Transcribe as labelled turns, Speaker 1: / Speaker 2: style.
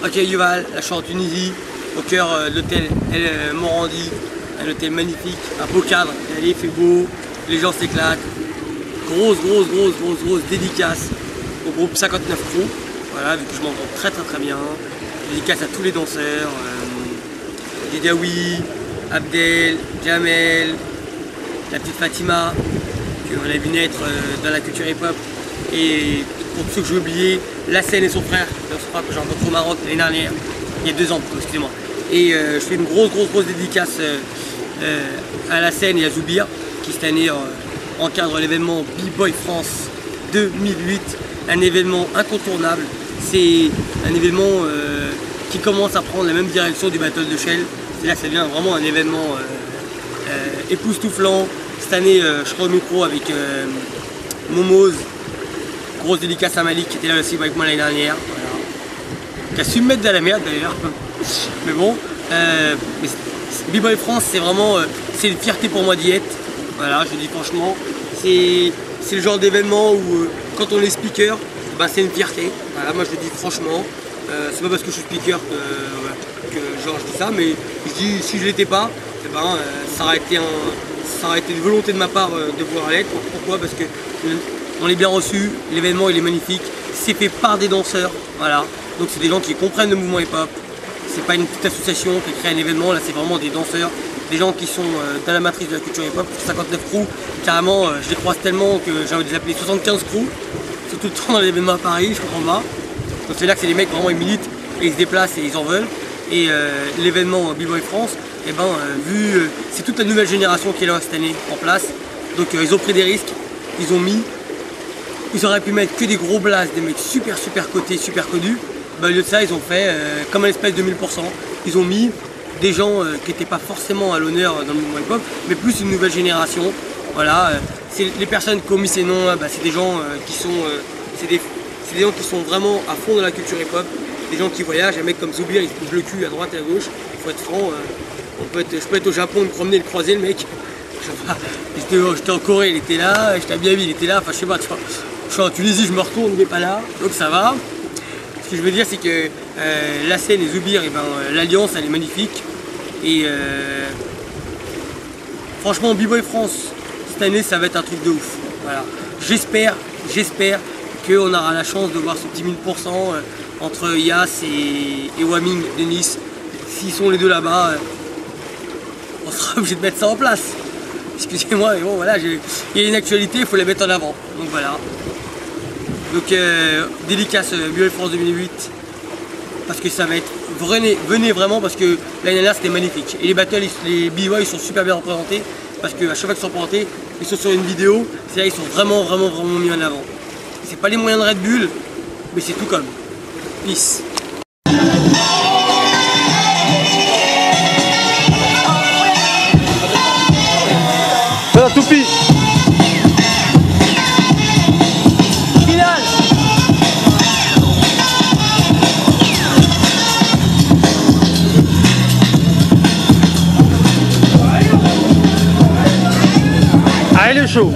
Speaker 1: Ok Yuval, là je suis en Tunisie, au cœur de l'hôtel El Morandi, un hôtel magnifique, un beau cadre, il fait beau, les gens s'éclatent. Grosse dédicace au groupe 59 Crew, voilà, vu que je m'entends très bien. Dédicace à tous les danseurs, Didawi, Abdel, Jamel, la petite Fatima, qu'on a vu naître dans la culture hip-hop. Et pour ceux que j'ai oublié, Lassen et son frère que j'ai rencontré au Maroc l'année dernière, il y a 2 ans, excusez-moi. Et je fais une grosse dédicace à Lassen et à Zoubir, qui cette année encadre l'événement B-Boy France 2008, un événement incontournable. C'est un événement qui commence à prendre la même direction du Battle de Shell. C'est là que ça devient vraiment un événement époustouflant. Cette année, je serai au micro avec Momoz. Grosse dédicace à Malik qui était là aussi avec moi l'année dernière, voilà. Qui a su me mettre dans la merde d'ailleurs. Mais bon, B-Boy France c'est vraiment c'est une fierté pour moi d'y être. Voilà, je dis franchement, c'est le genre d'événement où quand on est speaker, ben, c'est une fierté. Voilà, moi je le dis franchement, c'est pas parce que je suis speaker que genre, je dis ça, mais je dis si je l'étais pas, eh ben, ça aurait été une volonté de ma part de vouloir l'être. Pourquoi? Parce que on est bien reçu, l'événement il est magnifique, c'est fait par des danseurs, voilà. Donc c'est des gens qui comprennent le mouvement hip-hop, c'est pas une petite association qui crée un événement, là c'est vraiment des danseurs, des gens qui sont dans la matrice de la culture hip-hop. 59 Crew, carrément je les croise tellement que j'ai envie de les appeler 75 Crew, c'est tout le temps dans l'événement à Paris, je comprends pas. Donc c'est là que c'est des mecs vraiment ils militent et ils se déplacent et ils en veulent. Et l'événement B-Boy France, eh ben, vu c'est toute la nouvelle génération qui est là cette année en place, donc ils ont pris des risques, ils auraient pu mettre que des gros blasts, des mecs super cotés, super connus. Bah, au lieu de ça, ils ont fait comme un espèce de 1000%. Ils ont mis des gens qui n'étaient pas forcément à l'honneur dans le mouvement hip-hop, mais plus une nouvelle génération. Voilà, les personnes qui ont mis ces noms, bah, c'est des gens qui sont, c'est des gens qui sont vraiment à fond dans la culture hip-hop, des gens qui voyagent. Un mec comme Zoubir, il se bouge le cul à droite et à gauche. Il faut être franc. Je peux être au Japon, me promener, le croiser, le mec. J'étais en Corée, il était là. J'étais à Miami, il était là. Enfin, je sais pas. Je suis en Tunisie, je me retourne, il n'est pas là, donc ça va. Ce que je veux dire, c'est que Lassen et Zoubir, ben, l'alliance, elle est magnifique. Et franchement, B-Boy France, cette année, ça va être un truc de ouf. Voilà. J'espère qu'on aura la chance de voir ce petit 1000% entre Yas et Waming de Nice. S'ils sont les deux là-bas, on sera obligé de mettre ça en place. Excusez-moi, mais bon, voilà, il y a une actualité, il faut la mettre en avant. Donc voilà. Donc dédicace B-Boy France 2008, parce que ça va être, venez vraiment, parce que l'année dernière c'était magnifique. Et les battles, les B-Boy ils sont super bien représentés, parce qu'à chaque fois qu'ils sont représentés, ils sont sur une vidéo, c'est là ils sont vraiment mis en avant. C'est pas les moyens de Red Bull, mais c'est tout comme. Peace.
Speaker 2: La toupie. Ah, il est chaud.